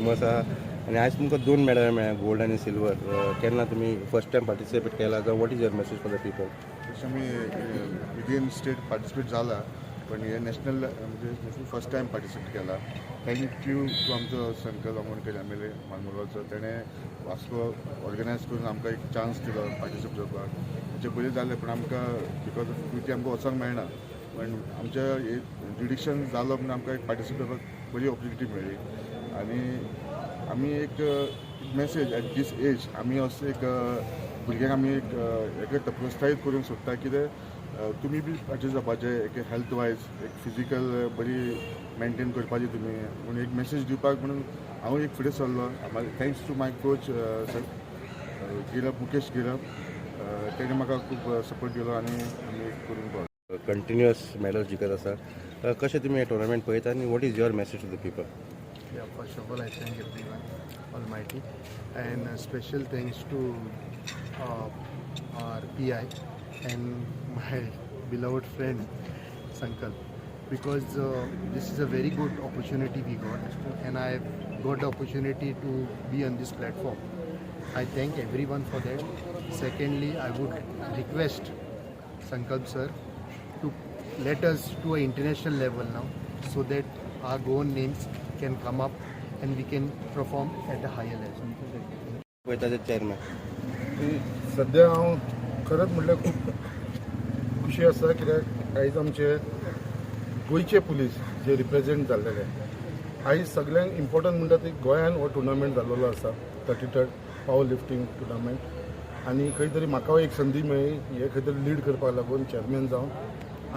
Famous आहा आनी आयज तुमकां 2 मेडल मेळ्ळ्या गोल्ड आनी सिल्वर. केन्ना तुमी फर्स्ट टायम पार्टिसिपेट केला जावं what is your message for the people? तशें आमी विदिन स्टेट पार्टिसिपेट जाला पण हे नॅशनल म्हणजे फर्स्ट टायम पार्टिसिपेट केला. थँक्यू टू आमचो संकल्प आमोणकर एम एल ए मानमुरगांवचो. तेणें वास्को ऑर्गनायज करून आमकां एक चान्स दिलो पार्टिसिपेट करपाक. म्हणजे पयलीं जालें पण आमकां बिकॉज ऑफ ड्युटी आमकां वचोंक मेळना पण आमच्या ज्युडिक्शन जालो म्हणून आमकां एक पार्टिसिपेट करपाक बरी ऑपॉर्च्युनिटी मेळ्ळी. आनी आमी एक मॅसेज एट दीस एज आमी असो एक भुरग्यांक आमी एक प्रोत्साहीत करूंक सोदता कितें तुमी बी पार्टिसिपेट जावपाचें एक हेल्थ वायज एक फिजिकल बरी मेंटेन करपाची तुमी म्हणून एक मेसेज दिवपाक म्हणून हांव एक फुडें सरलो. Thanks to my coach Girap Mukesh Girap. तेणें म्हाका खूब सपोर्ट दिलो आनी आमी करून पळयलो. कंटिन्युअस मेडल जिखत आसा. कशें तुमी हे टुर्नामेंट पळयता आनी what is your message to the people? Yeah, first of all, I thank everyone, Almighty, and special thanks to our PI and my beloved friend Sankalp, because this is a very good opportunity we got, and I got the opportunity to be on this platform. I thank everyone for that. Secondly, I would request Sankalp sir to let us to an international level now, so that our Goan names can come up and we can perform at a higher level. पळयता ते chairman. सध्या हांव खरंच म्हटल्यार खूब खुशी आसा कित्याक आयज आमचे गोंयचे पुलीस जे रिप्रेझेंट जाल्लेले आयज सगळ्यांक इम्पॉर्टंट म्हणटा ती गोंयान हो टुर्नामेंट जाल्लो आसा 33rd पावर लिफ्टिंग टुर्नामेंट. आनी खंय तरी म्हाका एक संदी मेळ्ळी हे खंय तरी लीड करपाक लागून चॅरमॅन जावन.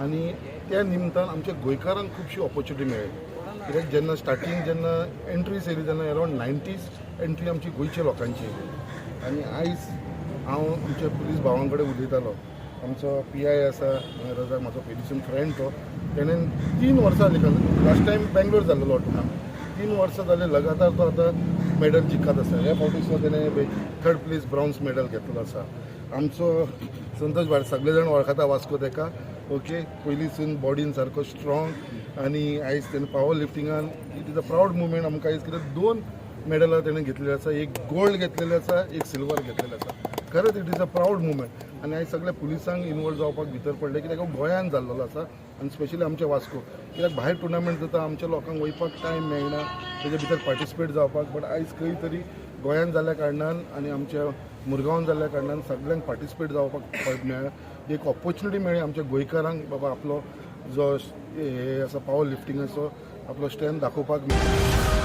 आनी त्या निमतान आमच्या गोंयकारांक खुबशी ऑपॉर्च्युनिटी मेळ्ळी कित्याक जेन्ना स्टार्टींग जेन्ना एंट्रीज येयली तेन्ना अरावंड 90s एंट्री आमची गोंयच्या लोकांची येयली. आनी आयज हांव आमच्या पुलीस भावां कडेन उलयतालो. आमचो PI आसा रजाक म्हाजो पयलींसून फ्रेंड तो. तेणें 3 वर्सां जालीं लास्ट टायम बेंगलोर जाल्लो टुर्नामेंट 3 वर्सां जाले लगातार तो आतां मेडल जिखत आसा. ह्या फावटी सुद्दां तेणें 3rd प्लेस ब्रॉन्झ मेडल घेतलो आसा. आमचो संतोष भाट सगळे जाण वळखता वास्को तेका. ओके पयलींसून बॉडीन सारको स्ट्रॉंग आनी आयज तेणें पावर लिफ्टिंगान it is a proud movement आमकां आयज कित्याक 2 मेडलां तेणें घेतलेली आसा. एक गोल्ड घेतलेलें आसा एक सिल्वर घेतलेलें आसा. खरेंच it is a proud movement. आनी आयज सगळ्या पुलिसांक इनवॉल्व जावपाक भितर पडले कित्याक हो गोंयान जाल्लो आसा आनी स्पेशली आमच्या वास्को कित्याक भायर टुर्नामेंट जाता आमच्या लोकांक वयपाक टायम मेळना तेजे भितर पार्टिसिपेट जावपाक. बट आयज खंय तरी गोंयान जाल्ल्या कारणान आनी आमच्या मुरगांवान जाल्ल्या कारणान सगळ्यांक पार्टिसिपेट जावपाक मेळ्ळा. एक ऑपॉर्च्युनिटी मेळ्ळी आमच्या गोंयकारांक बाबा आपलो जो हे आसा पावर लिफ्टिंगाचो आपलो स्ट्रेंथ दाखोवपाक मेळ्ळा.